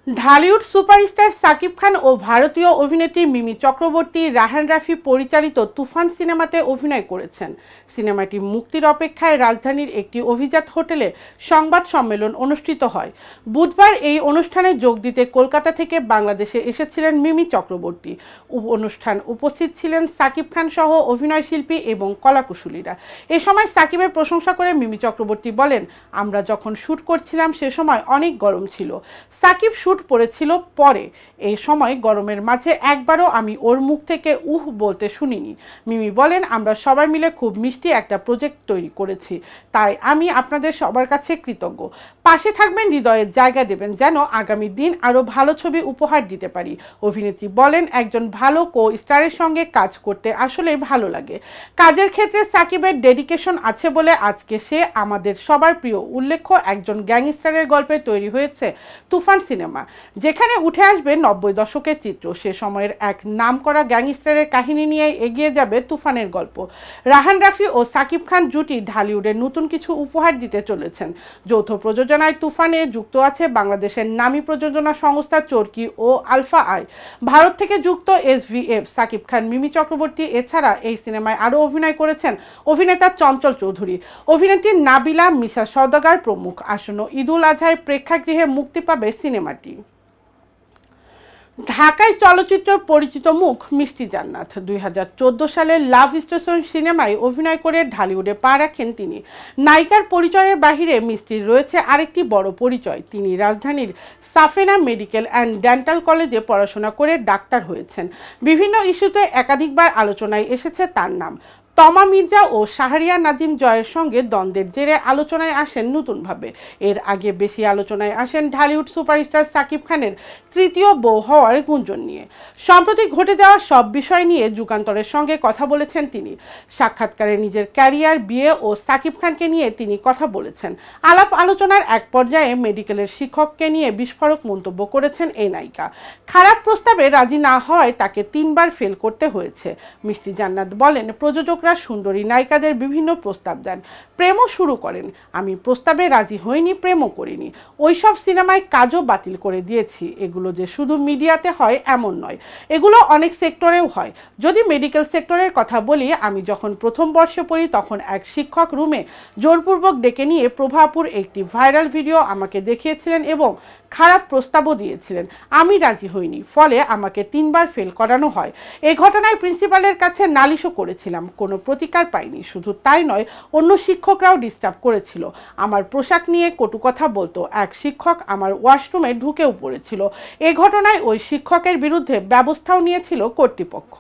Dhallywood superstar Shakib Khan ও ভারতীয় অভিনেত্রী মিমি চক্রবর্তী রায়হান রাফি পরিচালিত তুফান সিনেমাতে অভিনয় করেছেন। সিনেমাটি মুক্তির অপেক্ষায় রাজধানীর একটি অভিজাত হোটেলে সংবাদ সম্মেলন অনুষ্ঠিত হয়। বুধবার এই অনুষ্ঠানে যোগ দিতে কলকাতা থেকে বাংলাদেশে এসেছিলেন মিমি চক্রবর্তী। অনুষ্ঠান উপস্থিত ছিলেন সাকিব খান সহ অভিনয় শিল্পী এবং কলাকুশলীরা। এ সময় সাকিবের প্রশংসা করে মিমি চক্রবর্তী বলেন, আমরা যখন শ্যুট করছিলাম সে সময় অনেক গরম ছিল। সাকিব পড়েছিল পরে, এই সময় গরমের মাঝে একবারও আমি ওর মুখ থেকে বলতে শুনিনি। মিমি বলেন, আমরা সবাই মিলে খুব মিষ্টি একটা প্রজেক্ট তৈরি করেছি, তাই আমি আপনাদের সবার কাছে কৃতজ্ঞ। পাশে থাকবেন, হৃদয়ের জায়গা দেবেন, যেন আগামী দিন আরও ভালো ছবি উপহার দিতে পারি। অভিনেত্রী বলেন, একজন ভালো কো স্টারের সঙ্গে কাজ করতে আসলেই ভালো লাগে। কাজের ক্ষেত্রে সাকিবের ডেডিকেশন আছে বলে আজকে সে আমাদের সবার প্রিয়। উল্লেখ্য, একজন গ্যাংস্টারের গল্পে তৈরি হয়েছে তুফান সিনেমা, যেখানে উঠে আসবে 90 দশকের চিত্র। সে সময়ের এক নামকরা গ্যাংস্টারের কাহিনী নিয়ে এগিয়ে যাবে তুফানের গল্প। রায়হান রাফি ও সাকিব খান জুটি ঢালিউডের নতুন কিছু উপহার দিতে চলেছেন। যৌথ প্রযোজনায় তুফানে যুক্ত আছে বাংলাদেশের নামী প্রযোজনা সংস্থা চরকি ও আলফা আই। ভারত থেকে যুক্ত SVF। সাকিব খান, মিমি চক্রবর্তী এছাড়া এই সিনেমায় আরও অভিনয় করেছেন অভিনেতা চঞ্চল চৌধুরী, অভিনেত্রী নাবিলা, মিশা সওদাগর প্রমুখ। আসন্ন ঈদুল আজহায় প্রেক্ষাগৃহে মুক্তি পাবে সিনেমাটি। ঢাকায় চলচ্চিত্রের পরিচিত মুখ মিষ্টি জান্নাত। 2014 সালে লাভ স্টেশন সিনেমায় অভিনয় করে ঢালিউডে পা রাখেন তিনি। নায়িকার পরিচয়ের বাহিরে মিষ্টির রয়েছে আরেকটি বড় পরিচয়। তিনি রাজধানীর সাফেনা মেডিকেল অ্যান্ড ডেন্টাল কলেজে পড়াশোনা করে ডাক্তার হয়েছেন। বিভিন্ন ইস্যুতে একাধিকবার আলোচনায় এসেছে তার নাম। তমা মির্জা ও শাহরিয়ার নাজিম জয়ের সঙ্গে দ্বন্দ্বের জেরে আলোচনায় আসেন নতুনভাবে। এর আগে বেশি আলোচনায় আসেন ঢালিউড সুপারস্টার সাকিব খানের তৃতীয় বউ হওয়ার গুঞ্জন নিয়ে। সম্প্রতি ঘটে যাওয়া সব বিষয় নিয়ে যুগান্তরের সঙ্গে কথা বলেছেন তিনি। সাক্ষাৎকারে নিজের ক্যারিয়ার, বিয়ে ও সাকিব খানকে নিয়ে তিনি কথা বলেছেন। আলাপ আলোচনার এক পর্যায়ে মেডিকেলের শিক্ষককে নিয়ে বিস্ফোরক মন্তব্য করেছেন এই নায়িকা। খারাপ প্রস্তাবে রাজি না হওয়ায় তাকে 3 বার ফেল করতে হয়েছে। মিষ্টি জান্নাত বলেন, প্রযোজক সুন্দরী নায়িকাদের বিভিন্ন প্রস্তাব দেন, প্রেমও শুরু করেন। আমি প্রস্তাবে রাজি হইনি, প্রেমও করিনি। ওইসব সিনেমায় কাজও বাতিল করে দিয়েছি। এগুলো যে শুধু মিডিয়াতে হয় এমন নয়, এগুলো অনেক সেক্টরেও হয়। যদি মেডিকেল সেক্টরের কথা বলি, আমি যখন প্রথম বর্ষে পড়ি তখন এক শিক্ষক রুমে জোরপূর্বক ডেকে নিয়ে প্রভাপুর একটি ভাইরাল ভিডিও আমাকে দেখিয়েছিলেন এবং খারাপ প্রস্তাবও দিয়েছিলেন। আমি রাজি হইনি, ফলে আমাকে 3 বার ফেল করানো হয়। এই ঘটনায় প্রিন্সিপালের কাছে নালিশও করেছিলাম, কোনো প্রতিকার পাইনি। শুধু তাই নয়, অন্য শিক্ষকরাও ডিস্টার্ব করেছিল। আমার পোশাক নিয়ে কটু কথা বলতো। এক শিক্ষক আমার ওয়াশরুমে ঢুকেও পড়েছিল। এ ঘটনায় ওই শিক্ষকের বিরুদ্ধে ব্যবস্থাও নিয়েছিল কর্তৃপক্ষ।